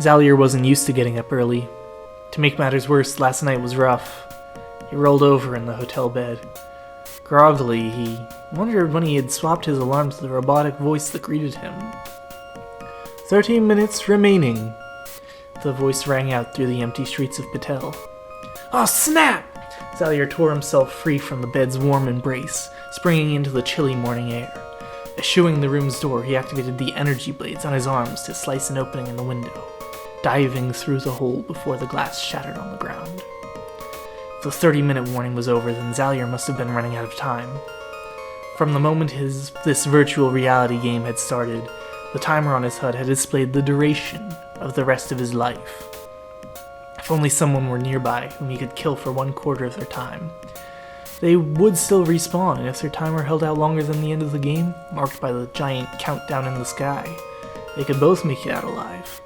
Zalier wasn't used to getting up early. To make matters worse, last night was rough. He rolled over in the hotel bed. Groggily, he wondered when he had swapped his alarm to the robotic voice that greeted him. 13 minutes remaining. The voice rang out through the empty streets of Patel. Oh, snap! Zalier tore himself free from the bed's warm embrace, springing into the chilly morning air. Eschewing the room's door, he activated the energy blades on his arms to slice an opening in the window, diving through the hole before the glass shattered on the ground. If the 30-minute warning was over, then Zalier must have been running out of time. From the moment this virtual reality game had started, the timer on his HUD had displayed the duration of the rest of his life. If only someone were nearby whom he could kill for 1/4 of their time. They would still respawn, and if their timer held out longer than the end of the game, marked by the giant countdown in the sky, they could both make it out alive.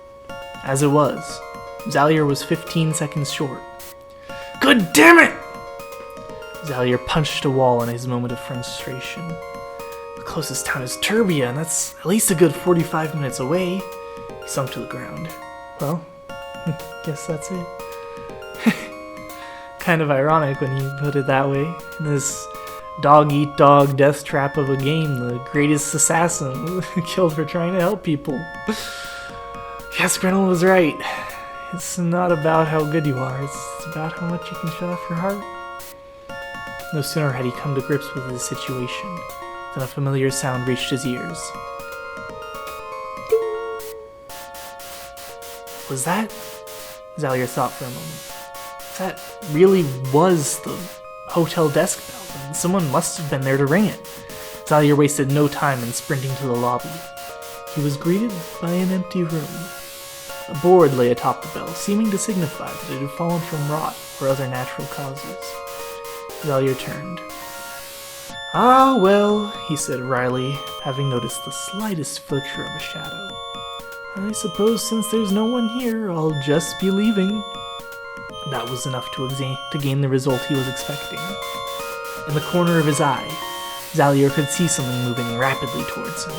As it was, Zalier was 15 seconds short. Good damn it! Zalier punched a wall in his moment of frustration. The closest town is Turbia, and that's at least a good 45 minutes away. He sunk to the ground. Well, guess that's it. Kind of ironic when you put it that way. In this dog-eat-dog death trap of a game, the greatest assassin killed for trying to help people. Yes, Grendel was right. It's not about how good you are, it's about how much you can shut off your heart. No sooner had he come to grips with his situation than a familiar sound reached his ears. Was that? Zalier thought for a moment. That really was the hotel desk bell, and someone must have been there to ring it. Zalier wasted no time in sprinting to the lobby. He was greeted by an empty room. A board lay atop the bell, seeming to signify that it had fallen from rot or other natural causes. Zalier turned. Ah, well, he said wryly, having noticed the slightest flicker of a shadow. I suppose since there's no one here, I'll just be leaving. That was enough to gain the result he was expecting. In the corner of his eye, Zalier could see something moving rapidly towards him.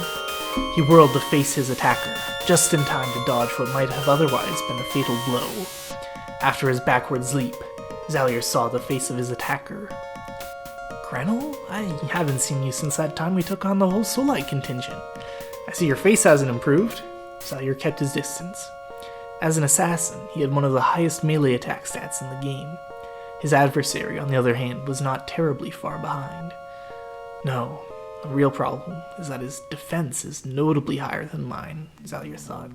He whirled to face his attacker, just in time to dodge what might have otherwise been a fatal blow. After his backwards leap, Zalier saw the face of his attacker. Grendel? I haven't seen you since that time we took on the whole Soulite contingent. I see your face hasn't improved. Zalier kept his distance. As an assassin, he had one of the highest melee attack stats in the game. His adversary, on the other hand, was not terribly far behind. No, the real problem is that his defense is notably higher than mine, Zalier thought.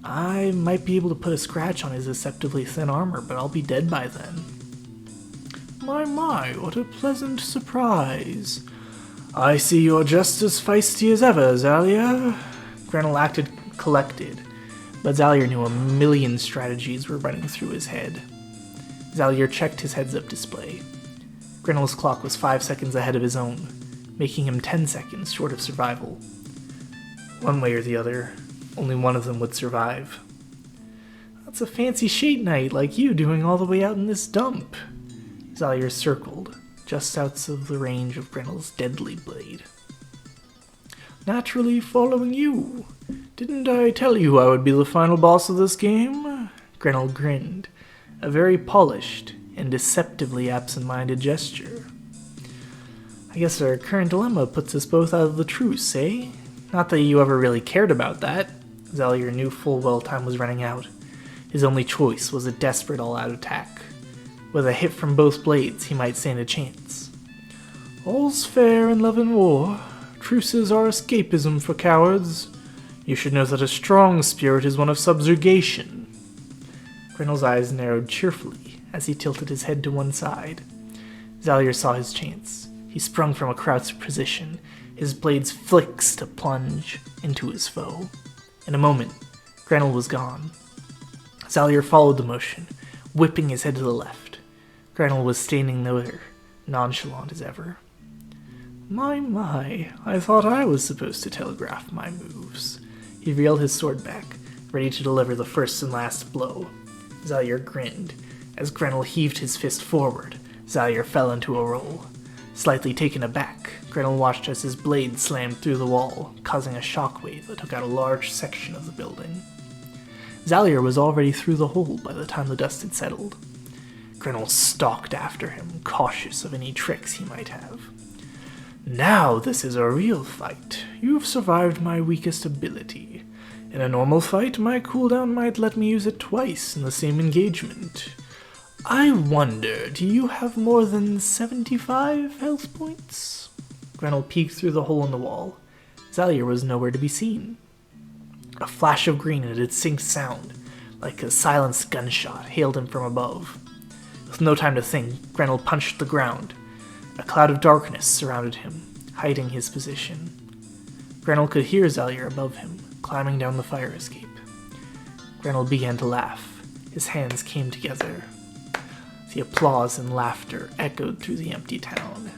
I might be able to put a scratch on his deceptively thin armor, but I'll be dead by then. My, what a pleasant surprise. I see you're just as feisty as ever, Zalier. Grendel acted collected, but Zalier knew a million strategies were running through his head. Zalier checked his heads-up display. Grendel's clock was 5 seconds ahead of his own, making him 10 seconds short of survival. One way or the other, only one of them would survive. That's a fancy shade knight like you doing all the way out in this dump. Zalier circled, just out of the range of Grendel's deadly blade. Naturally following you. Didn't I tell you I would be the final boss of this game? Grendel grinned, a very polished and deceptively absent-minded gesture. I guess our current dilemma puts us both out of the truce, eh? Not that you ever really cared about that. Zalier knew full well time was running out. His only choice was a desperate all-out attack. With a hit from both blades, he might stand a chance. All's fair in love and war. Truces are escapism for cowards. You should know that a strong spirit is one of subjugation. Grendel's eyes narrowed cheerfully as he tilted his head to one side. Zalier saw his chance. He sprung from a crouched position, his blades flicks to plunge into his foe. In a moment, Grendel was gone. Zalier followed the motion, whipping his head to the left. Grendel was standing there, nonchalant as ever. My, I thought I was supposed to telegraph my moves. He reeled his sword back, ready to deliver the first and last blow. Zalier grinned. As Grendel heaved his fist forward, Zalier fell into a roll. Slightly taken aback, Grendel watched as his blade slammed through the wall, causing a shockwave that took out a large section of the building. Zalier was already through the hole by the time the dust had settled. Grenell stalked after him, cautious of any tricks he might have. Now this is a real fight. You've survived my weakest ability. In a normal fight, my cooldown might let me use it twice in the same engagement. I wonder, do you have more than 75 health points? Grenell peeked through the hole in the wall. Zalier was nowhere to be seen. A flash of green and a distinct sound, like a silenced gunshot, hailed him from above. With no time to think, Grenell punched the ground. A cloud of darkness surrounded him, hiding his position. Grenell could hear Zalier above him, climbing down the fire escape. Grenell began to laugh. His hands came together. The applause and laughter echoed through the empty town.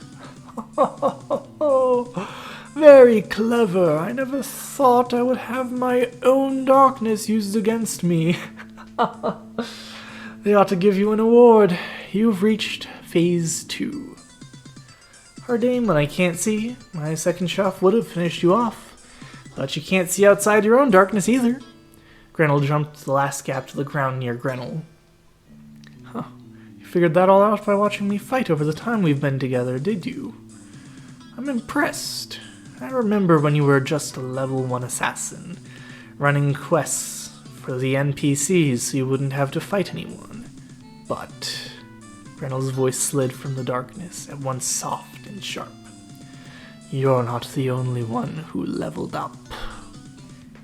Very clever. I never thought I would have my own darkness used against me. They ought to give you an award. You've reached Phase 2. Hard aim when I can't see. My second shot would have finished you off. But you can't see outside your own darkness either. Grenell jumped the last gap to the ground near Grenell. Huh. You figured that all out by watching me fight over the time we've been together, did you? I'm impressed. I remember when you were just a level 1 assassin, running quests for the NPCs so you wouldn't have to fight anyone. But Grenell's voice slid from the darkness, at once soft and sharp. You're not the only one who leveled up.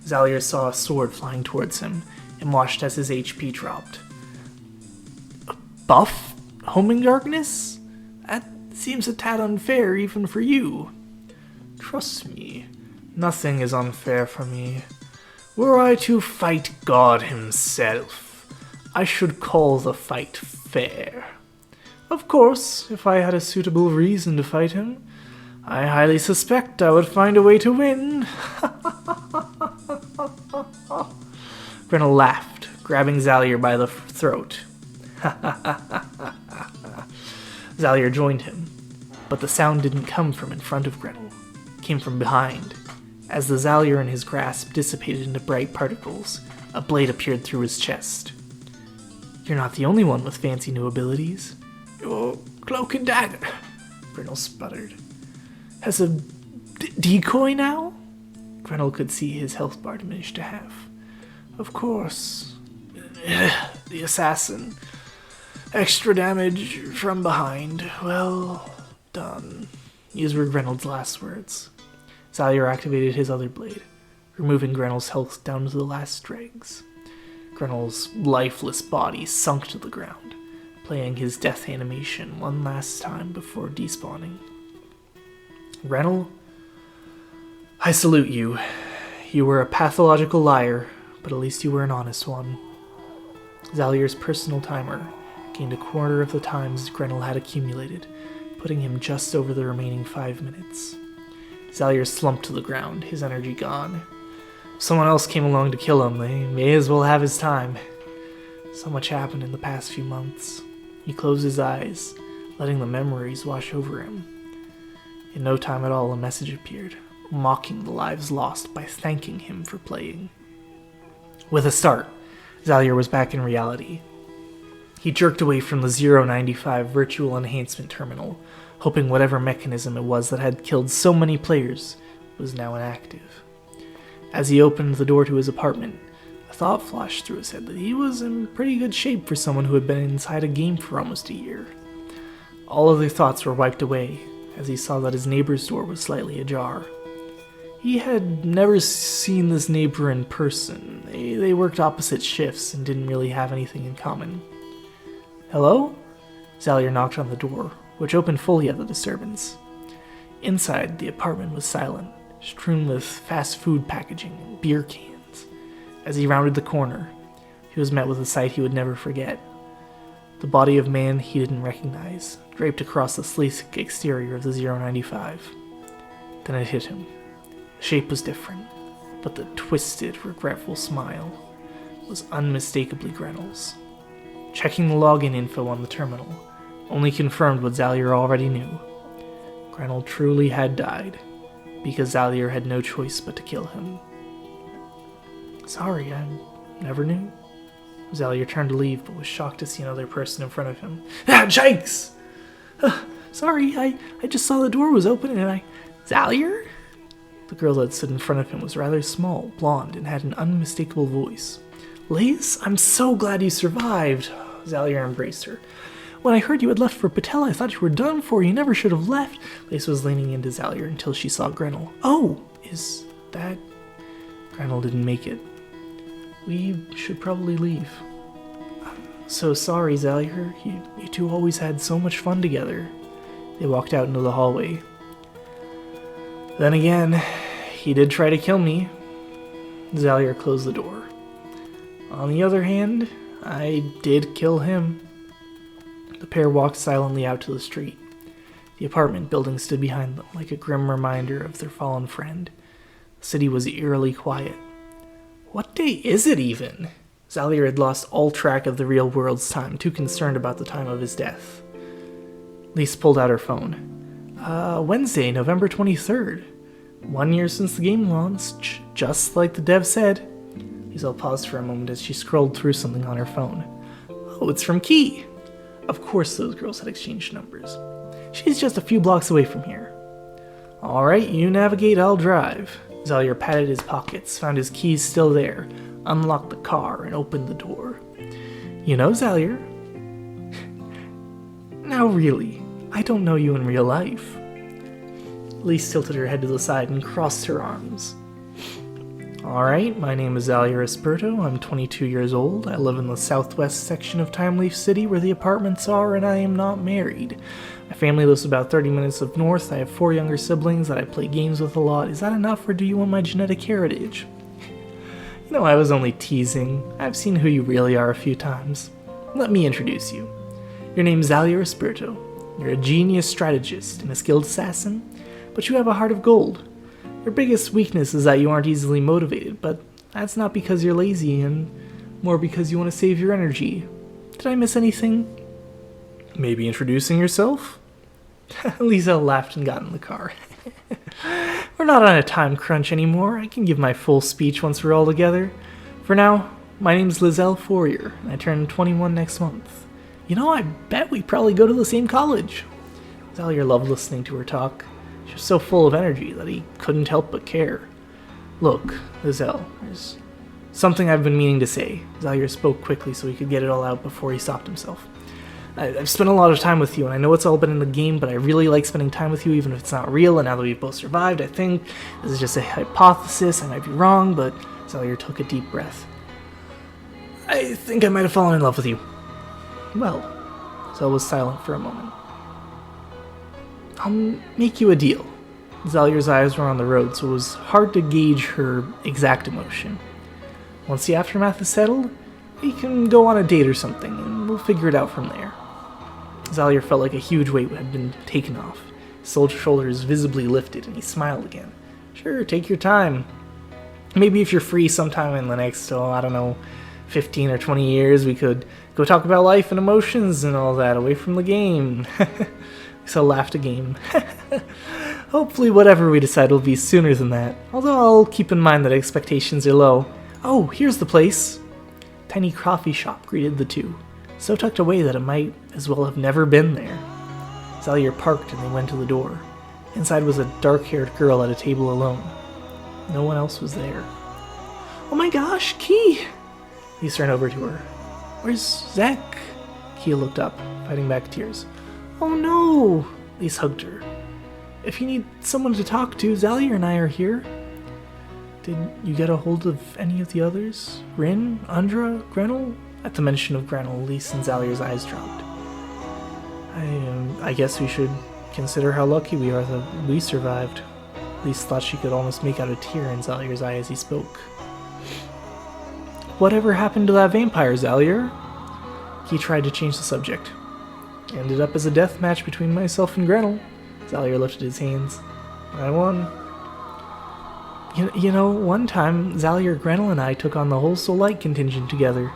Zalier saw a sword flying towards him, and watched as his HP dropped. A buff? Homing darkness? That seems a tad unfair even for you. Trust me, nothing is unfair for me. Were I to fight God himself, I should call the fight fair. Of course, if I had a suitable reason to fight him, I highly suspect I would find a way to win. Grenell laughed, grabbing Zalier by the throat. Zalier joined him, but the sound didn't come from in front of Grenell. It came from behind. As the Zalier in his grasp dissipated into bright particles, a blade appeared through his chest. You're not the only one with fancy new abilities. Your cloak and dagger, Grenell sputtered. Has a decoy now? Grenell could see his health bar diminish to half. Of course. The assassin. Extra damage from behind. Well done. These were Grenell's last words. Zalier activated his other blade, removing Grenell's health down to the last dregs. Grenell's lifeless body sunk to the ground, playing his death animation one last time before despawning. Grenell, I salute you. You were a pathological liar, but at least you were an honest one. Zalier's personal timer gained a quarter of the times Grenell had accumulated, putting him just over the remaining 5 minutes. Zalier slumped to the ground, his energy gone. If someone else came along to kill him, they may as well have his time. So much happened in the past few months. He closed his eyes, letting the memories wash over him. In no time at all, a message appeared, mocking the lives lost by thanking him for playing. With a start, Zalier was back in reality. He jerked away from the 095 virtual enhancement terminal, hoping whatever mechanism it was that had killed so many players was now inactive. As he opened the door to his apartment, a thought flashed through his head that he was in pretty good shape for someone who had been inside a game for almost a year. All other thoughts were wiped away as he saw that his neighbor's door was slightly ajar. He had never seen this neighbor in person. They worked opposite shifts and didn't really have anything in common. Hello? Zalier knocked on the door, which opened fully at the disturbance. Inside, the apartment was silent, strewn with fast food packaging and beer cans. As he rounded the corner, he was met with a sight he would never forget. The body of man he didn't recognize, draped across the sleek exterior of the 095. Then it hit him. The shape was different, but the twisted, regretful smile was unmistakably Grenell's. Checking the login info on the terminal only confirmed what Zalier already knew. Grenell truly had died, because Zalier had no choice but to kill him. Sorry, I'm Never knew. Zalier turned to leave, but was shocked to see another person in front of him. Ah, Jikes! Sorry, I just saw the door was open and I... Zalier? The girl that stood in front of him was rather small, blonde, and had an unmistakable voice. Liz, I'm so glad you survived. Zalier embraced her. When I heard you had left for Patel, I thought you were done for. You never should have left. Liz was leaning into Zalier until she saw Grenell. Oh, is that... Grenell didn't make it. We should probably leave. I'm so sorry, Zalier. You two always had so much fun together. They walked out into the hallway. Then again, he did try to kill me. Zalier closed the door. On the other hand, I did kill him. The pair walked silently out to the street. The apartment building stood behind them, like a grim reminder of their fallen friend. The city was eerily quiet. What day is it even? Zalier had lost all track of the real world's time, too concerned about the time of his death. Lise pulled out her phone. Wednesday, November 23rd. 1 year since the game launched, just like the dev said. Lisa paused for a moment as she scrolled through something on her phone. Oh, it's from Key. Of course those girls had exchanged numbers. She's just a few blocks away from here. Alright, you navigate, I'll drive. Zalier patted his pockets, found his keys still there, unlocked the car, and opened the door. You know, Zalier? Now really, I don't know you in real life. Lise tilted her head to the side and crossed her arms. Alright, my name is Zalier Esperto. I'm 22 years old. I live in the southwest section of Timeleaf City where the apartments are, and I am not married. My family lives about 30 minutes up north. I have 4 younger siblings that I play games with a lot. Is that enough, or do you want my genetic heritage? You know, I was only teasing. I've seen who you really are a few times. Let me introduce you. Your name's Zalier Esperto. You're a genius strategist and a skilled assassin, but you have a heart of gold. Your biggest weakness is that you aren't easily motivated, but that's not because you're lazy, and more because you want to save your energy. Did I miss anything? Maybe introducing yourself? Lisa laughed and got in the car. We're not on a time crunch anymore. I can give my full speech once we're all together. For now, my name's Lizelle Fourier, and I turn 21 next month. You know, I bet we probably go to the same college. Zalier loved listening to her talk. She was so full of energy that he couldn't help but care. Look, Lizelle, there's something I've been meaning to say. Zalier spoke quickly so he could get it all out before he stopped himself. I've spent a lot of time with you, and I know it's all been in the game, but I really like spending time with you even if it's not real, and now that we've both survived, I think this is just a hypothesis. I might be wrong, but Zalier took a deep breath. I think I might have fallen in love with you. Well, Zell was silent for a moment. I'll make you a deal. Zalier's eyes were on the road, so it was hard to gauge her exact emotion. Once the aftermath is settled, we can go on a date or something, and we'll figure it out from there. Zalier felt like a huge weight had been taken off. His shoulders visibly lifted, and he smiled again. Sure, take your time. Maybe if you're free sometime in the next, 15 or 20 years, we could go talk about life and emotions and all that away from the game. So laughed again. Hopefully whatever we decide will be sooner than that, although I'll keep in mind that expectations are low. Oh, here's the place. Tiny coffee shop greeted the two, so tucked away that it might as well have never been there. Zalier parked and they went to the door. Inside was a dark-haired girl at a table alone. No one else was there. Oh my gosh, Key! Lisa ran over to her. Where's Zach? Kia looked up, fighting back tears. Oh no! Lisa hugged her. If you need someone to talk to, Zalier and I are here. Did you get a hold of any of the others? Rin? Andra? Grenell? At the mention of Grenell, Lisa and Zalier's eyes dropped. I guess we should consider how lucky we are that we survived. Lisa thought she could almost make out a tear in Zalier's eye as he spoke. Whatever happened to that vampire, Zalier? He tried to change the subject. Ended up as a death match between myself and Grenell. Zalier lifted his hands. I won. You know, one time, Zalier, Grenell, and I took on the whole Soul Light contingent together.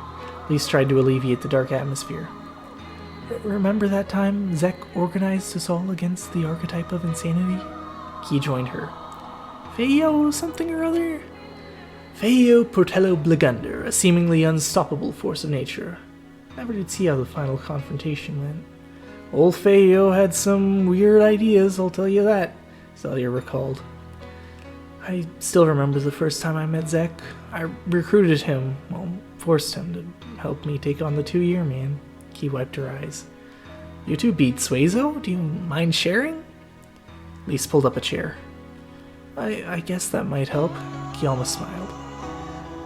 Lise tried to alleviate the dark atmosphere. Remember that time Zek organized us all against the archetype of insanity? Key joined her. Heya something or other? Heya Portello Bligunder, a seemingly unstoppable force of nature. Never did see how the final confrontation went. Old Heya had some weird ideas, I'll tell you that, Zalia recalled. I still remember the first time I met Zek. I recruited him, forced him to help me take on the 2-year man. Key wiped her eyes. You two beat Suezo? Do you mind sharing? Lise pulled up a chair. I guess that might help. Kialma smiled.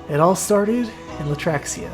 It all started in Latraxia.